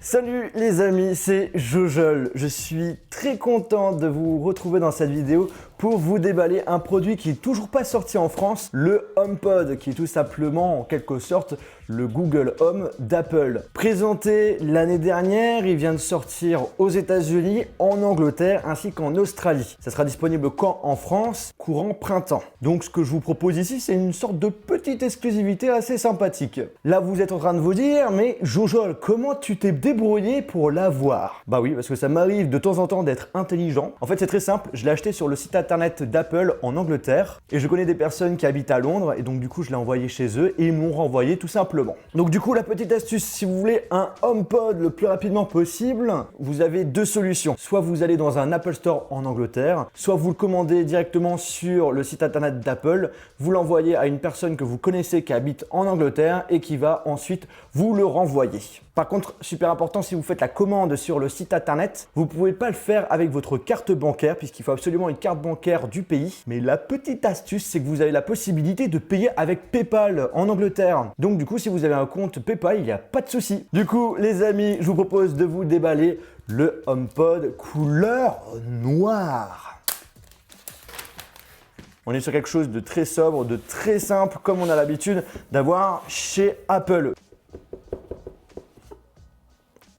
Salut les amis, c'est Jojol. Je suis très content de vous retrouver dans cette vidéo pour vous déballer un produit qui est toujours pas sorti en France, le HomePod, qui est tout simplement en quelque sorte le Google Home d'Apple. Présenté l'année dernière, il vient de sortir aux États-Unis, en Angleterre ainsi qu'en Australie. Ça sera disponible quand en France? Courant printemps. Donc ce que je vous propose ici, c'est une sorte de petite exclusivité assez sympathique. Là, vous êtes en train de vous dire, mais Jojol, comment tu t'es débrouillé pour l'avoir? Bah oui, parce que ça m'arrive de temps en temps d'être intelligent. En fait, c'est très simple, je l'ai acheté sur le site internet d'Apple en Angleterre et je connais des personnes qui habitent à Londres et donc du coup, je l'ai envoyé chez eux et ils m'ont renvoyé tout simplement. Donc du coup, la petite astuce, si vous voulez un HomePod le plus rapidement possible, vous avez deux solutions. Soit vous allez dans un Apple Store en Angleterre, soit vous le commandez directement sur le site internet d'Apple, vous l'envoyez à une personne que vous connaissez qui habite en Angleterre et qui va ensuite vous le renvoyer. Par contre, super important, si vous faites la commande sur le site internet, vous ne pouvez pas le faire avec votre carte bancaire puisqu'il faut absolument une carte bancaire du pays. Mais la petite astuce, c'est que vous avez la possibilité de payer avec PayPal en Angleterre. Donc du coup, si vous avez un compte PayPal, il n'y a pas de souci. Du coup, les amis, je vous propose de vous déballer le HomePod couleur noire. On est sur quelque chose de très sobre, de très simple, comme on a l'habitude d'avoir chez Apple.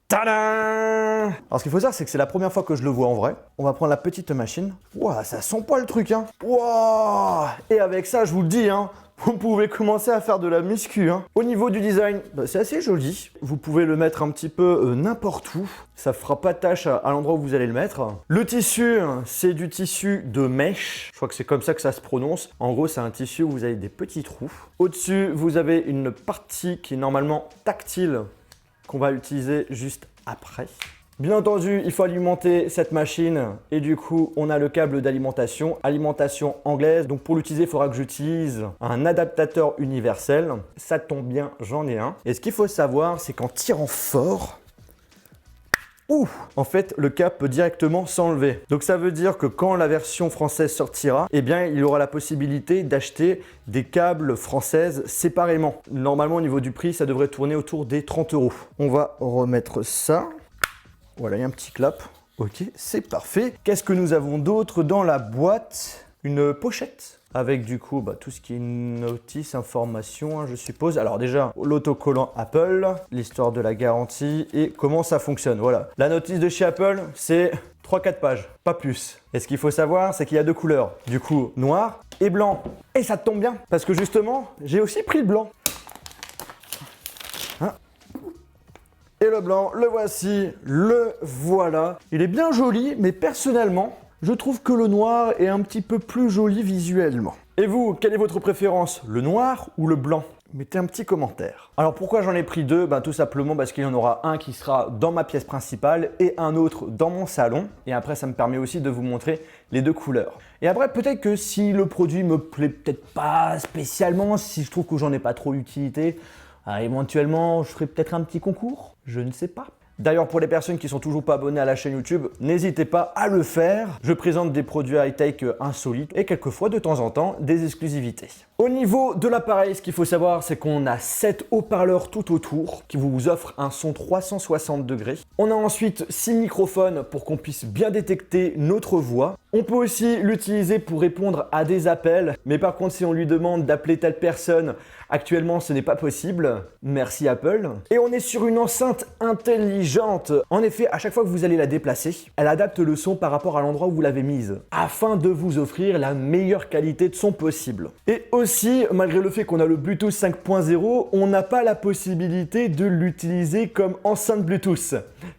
Tadam! Alors ce qu'il faut savoir, c'est que c'est la première fois que je le vois en vrai. On va prendre la petite machine. Ouah, ça sent pas le truc, hein. Ouah! Et avec ça, je vous le dis, hein, vous pouvez commencer à faire de la muscu, hein. Au niveau du design, bah, c'est assez joli. Vous pouvez le mettre un petit peu n'importe où. Ça fera pas de tâche à l'endroit où vous allez le mettre. Le tissu, c'est du tissu de mèche. Je crois que c'est comme ça que ça se prononce. En gros, c'est un tissu où vous avez des petits trous. Au-dessus, vous avez une partie qui est normalement tactile, qu'on va utiliser juste après. Bien entendu, il faut alimenter cette machine et du coup, on a le câble d'alimentation, alimentation anglaise. Donc pour l'utiliser, il faudra que j'utilise un adaptateur universel. Ça tombe bien, j'en ai un. Et ce qu'il faut savoir, c'est qu'en tirant fort, en fait, le câble peut directement s'enlever. Donc ça veut dire que quand la version française sortira, eh bien, il aura la possibilité d'acheter des câbles françaises séparément. Normalement, au niveau du prix, ça devrait tourner autour des 30 €. On va remettre ça. Voilà, il y a un petit clap. Ok, c'est parfait. Qu'est-ce que nous avons d'autre dans la boîte? Une pochette avec du coup tout ce qui est notice, information, hein, je suppose. Alors déjà, l'autocollant Apple, l'histoire de la garantie et comment ça fonctionne. Voilà. La notice de chez Apple, c'est 3-4 pages, pas plus. Et ce qu'il faut savoir, c'est qu'il y a deux couleurs. Du coup, noir et blanc. Et ça tombe bien, parce que justement, j'ai aussi pris le blanc. Hein? Et le blanc, le voici, le voilà. Il est bien joli, mais personnellement, je trouve que le noir est un petit peu plus joli visuellement. Et vous, quelle est votre préférence? Le noir ou le blanc? Mettez un petit commentaire. Alors pourquoi j'en ai pris deux? Tout simplement parce qu'il y en aura un qui sera dans ma pièce principale et un autre dans mon salon. Et après, ça me permet aussi de vous montrer les deux couleurs. Et après, peut-être que si le produit me plaît peut-être pas spécialement, si je trouve que j'en ai pas trop d'utilité, éventuellement, je ferai peut-être un petit concours. Je ne sais pas. D'ailleurs, pour les personnes qui ne sont toujours pas abonnées à la chaîne YouTube, n'hésitez pas à le faire. Je présente des produits high-tech insolites et quelquefois, de temps en temps, des exclusivités. Au niveau de l'appareil, ce qu'il faut savoir, c'est qu'on a 7 haut-parleurs tout autour qui vous offrent un son 360 degrés. On a ensuite 6 microphones pour qu'on puisse bien détecter notre voix. On peut aussi l'utiliser pour répondre à des appels, mais par contre, si on lui demande d'appeler telle personne, actuellement, ce n'est pas possible. Merci Apple. Et on est sur une enceinte intelligente. En effet, à chaque fois que vous allez la déplacer, elle adapte le son par rapport à l'endroit où vous l'avez mise, afin de vous offrir la meilleure qualité de son possible. Et aussi, malgré le fait qu'on a le Bluetooth 5.0, on n'a pas la possibilité de l'utiliser comme enceinte Bluetooth.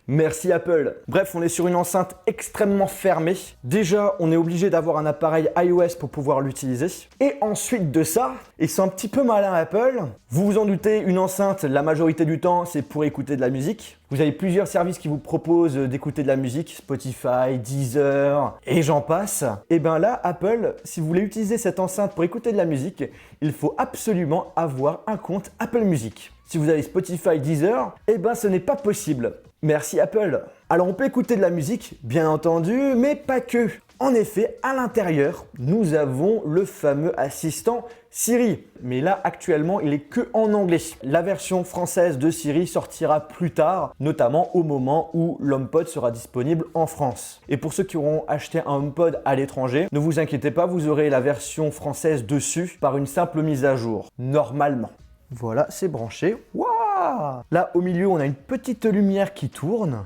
Merci Apple. Bref, on est sur une enceinte extrêmement fermée. Déjà, on est obligé d'avoir un appareil iOS pour pouvoir l'utiliser. Et ensuite de ça, ils sont un petit peu malins Apple. Vous vous en doutez, une enceinte, la majorité du temps, c'est pour écouter de la musique. Vous avez plusieurs services qui vous proposent d'écouter de la musique, Spotify, Deezer, et j'en passe. Et bien là, Apple, si vous voulez utiliser cette enceinte pour écouter de la musique, il faut absolument avoir un compte Apple Music. Si vous avez Spotify, Deezer, ce n'est pas possible. Merci Apple. Alors on peut écouter de la musique, bien entendu, mais pas que. En effet, à l'intérieur, nous avons le fameux assistant Siri. Mais là, actuellement, il est que en anglais. La version française de Siri sortira plus tard, notamment au moment où l'HomePod sera disponible en France. Et pour ceux qui auront acheté un HomePod à l'étranger, ne vous inquiétez pas, vous aurez la version française dessus par une simple mise à jour, normalement. Voilà, c'est branché. Waouh! Là, au milieu, on a une petite lumière qui tourne.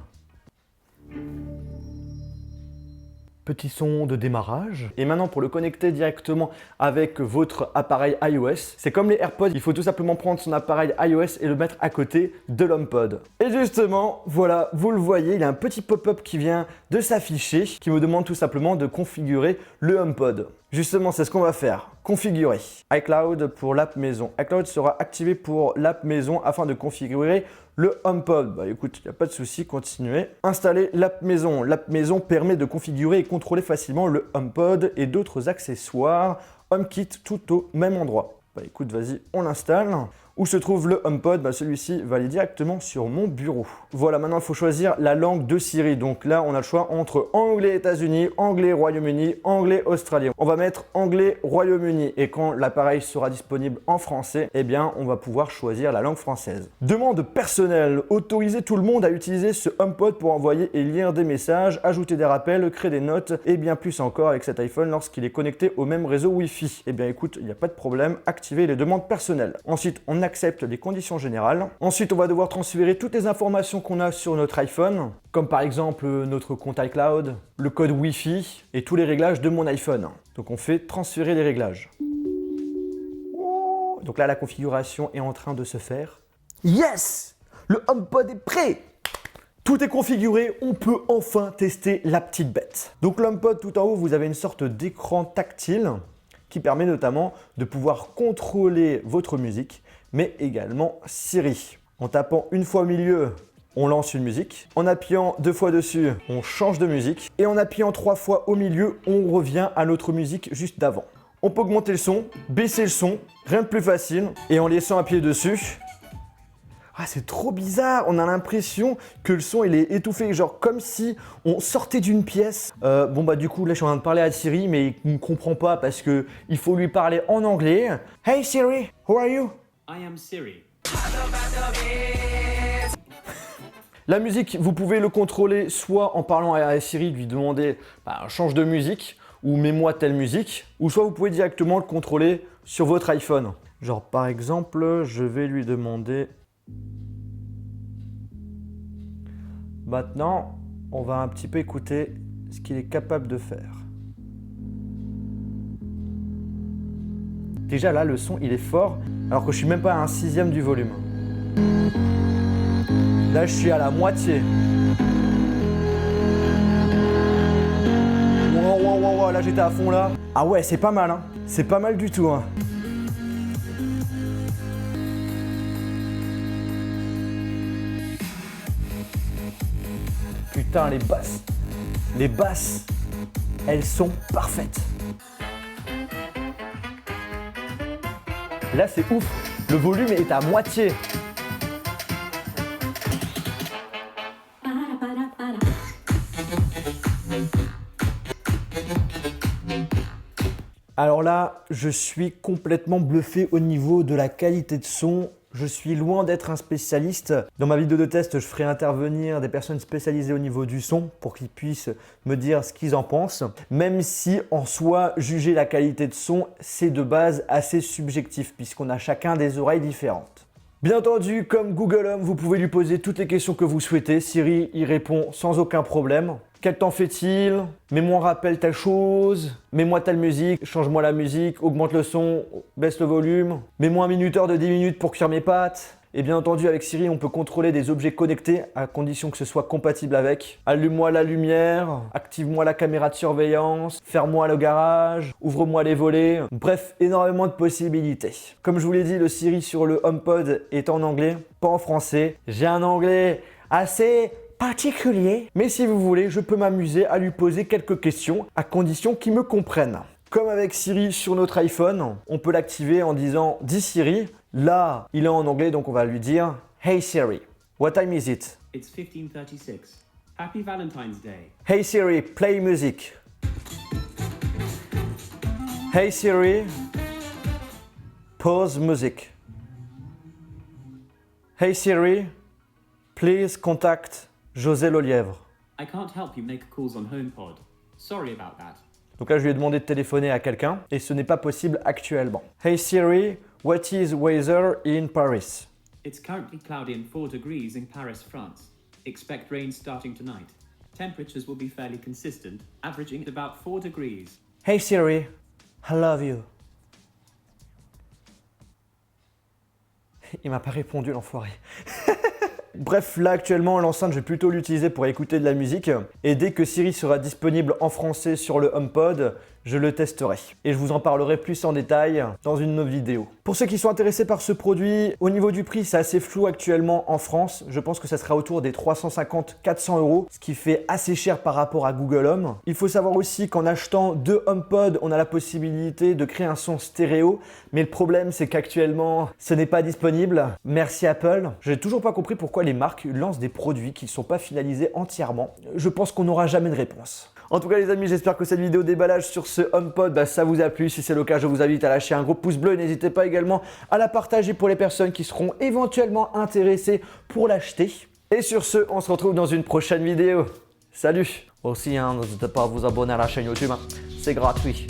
Petit son de démarrage. Et maintenant, pour le connecter directement avec votre appareil iOS, c'est comme les AirPods, il faut tout simplement prendre son appareil iOS et le mettre à côté de l'HomePod. Et justement, voilà, vous le voyez, il y a un petit pop-up qui vient de s'afficher, qui me demande tout simplement de configurer le HomePod. Justement, c'est ce qu'on va faire. Configurer. iCloud pour l'app maison. iCloud sera activé pour l'app maison afin de configurer le HomePod. Bah écoute, il n'y a pas de souci, continuez. Installer l'app maison. L'app maison permet de configurer et contrôler facilement le HomePod et d'autres accessoires HomeKit tout au même endroit. Bah écoute, vas-y, on l'installe. Où se trouve le HomePod? Bah celui-ci va aller directement sur mon bureau. Voilà, maintenant il faut choisir la langue de Siri. Donc là, on a le choix entre anglais États-Unis, anglais Royaume-Uni, anglais Australie. On va mettre anglais Royaume-Uni et quand l'appareil sera disponible en français, eh bien, on va pouvoir choisir la langue française. Demande personnelle. Autoriser tout le monde à utiliser ce HomePod pour envoyer et lire des messages, ajouter des rappels, créer des notes et bien plus encore avec cet iPhone lorsqu'il est connecté au même réseau Wi-Fi. Eh bien, écoute, il n'y a pas de problème. Activer les demandes personnelles. Ensuite, on accepte les conditions générales. Ensuite, on va devoir transférer toutes les informations qu'on a sur notre iPhone, comme par exemple notre compte iCloud, le code Wi-Fi et tous les réglages de mon iPhone. Donc on fait transférer les réglages. Donc là, la configuration est en train de se faire. Yes! Le HomePod est prêt! Tout est configuré, on peut enfin tester la petite bête. Donc l'HomePod, tout en haut, vous avez une sorte d'écran tactile qui permet notamment de pouvoir contrôler votre musique, mais également Siri. En tapant une fois au milieu, on lance une musique. En appuyant 2 fois dessus, on change de musique. Et en appuyant 3 fois au milieu, on revient à notre musique juste d'avant. On peut augmenter le son, baisser le son, rien de plus facile. Et en laissant appuyer dessus, ah, c'est trop bizarre, on a l'impression que le son il est étouffé, genre comme si on sortait d'une pièce. Bon bah du coup là je suis en train de parler à Siri mais il ne comprend pas parce que il faut lui parler en anglais. Hey Siri, how are you? I am Siri. La musique, vous pouvez le contrôler soit en parlant à Siri, lui demander change de musique ou mets-moi telle musique, ou soit vous pouvez directement le contrôler sur votre iPhone. Genre par exemple, je vais lui demander... Maintenant, on va un petit peu écouter ce qu'il est capable de faire. Déjà là, le son il est fort, alors que je suis même pas à 1/6 du volume. Là, je suis à la moitié. Wow, là j'étais à fond là. Ah ouais, c'est pas mal, hein. C'est pas mal du tout, hein. Putain, les basses, elles sont parfaites. Là, c'est ouf. Le volume est à moitié. Alors là, je suis complètement bluffé au niveau de la qualité de son. Je suis loin d'être un spécialiste. Dans ma vidéo de test, je ferai intervenir des personnes spécialisées au niveau du son pour qu'ils puissent me dire ce qu'ils en pensent. Même si en soi, juger la qualité de son, c'est de base assez subjectif puisqu'on a chacun des oreilles différentes. Bien entendu, comme Google Home, vous pouvez lui poser toutes les questions que vous souhaitez. Siri y répond sans aucun problème. Quel temps fait-il? Mets-moi un rappel telle chose. Mets-moi telle musique. Change-moi la musique. Augmente le son. Baisse le volume. Mets-moi un minuteur de 10 minutes pour cuire mes pâtes. Et bien entendu, avec Siri, on peut contrôler des objets connectés à condition que ce soit compatible avec. Allume-moi la lumière. Active-moi la caméra de surveillance. Ferme-moi le garage. Ouvre-moi les volets. Bref, énormément de possibilités. Comme je vous l'ai dit, le Siri sur le HomePod est en anglais, pas en français. J'ai un anglais assez particulier, mais si vous voulez, je peux m'amuser à lui poser quelques questions à condition qu'il me comprenne. Comme avec Siri sur notre iPhone, on peut l'activer en disant « Dis Siri ». Là, il est en anglais, donc on va lui dire « Hey Siri, what time is it? It's 15:36. Happy Valentine's Day. Hey Siri, play music. » Hey Siri, pause music. Hey Siri, please contact José Lolièvre. I can't help you make calls on HomePod. Sorry about that. Donc là, je lui ai demandé de téléphoner à quelqu'un et ce n'est pas possible actuellement. Hey Siri, what is weather in Paris? It's currently cloudy and 4 degrees in Paris, France. Expect rain starting tonight. Temperatures will be fairly consistent, averaging at about 4 degrees. Hey Siri, I love you. Il m'a pas répondu, l'enfoiré. Bref, là actuellement, l'enceinte, je vais plutôt l'utiliser pour écouter de la musique. Et dès que Siri sera disponible en français sur le HomePod, je le testerai. Et je vous en parlerai plus en détail dans une autre vidéo. Pour ceux qui sont intéressés par ce produit, au niveau du prix, c'est assez flou actuellement en France. Je pense que ça sera autour des 350-400 €, ce qui fait assez cher par rapport à Google Home. Il faut savoir aussi qu'en achetant 2 HomePod, on a la possibilité de créer un son stéréo. Mais le problème, c'est qu'actuellement, ce n'est pas disponible. Merci Apple. Je n'ai toujours pas compris pourquoi les marques lancent des produits qui ne sont pas finalisés entièrement. Je pense qu'on n'aura jamais de réponse. En tout cas les amis, j'espère que cette vidéo déballage sur ce HomePod, ça vous a plu. Si c'est le cas, je vous invite à lâcher un gros pouce bleu. N'hésitez pas également à la partager pour les personnes qui seront éventuellement intéressées pour l'acheter. Et sur ce, on se retrouve dans une prochaine vidéo. Salut! Aussi, n'hésitez pas à vous abonner à la chaîne YouTube, c'est gratuit.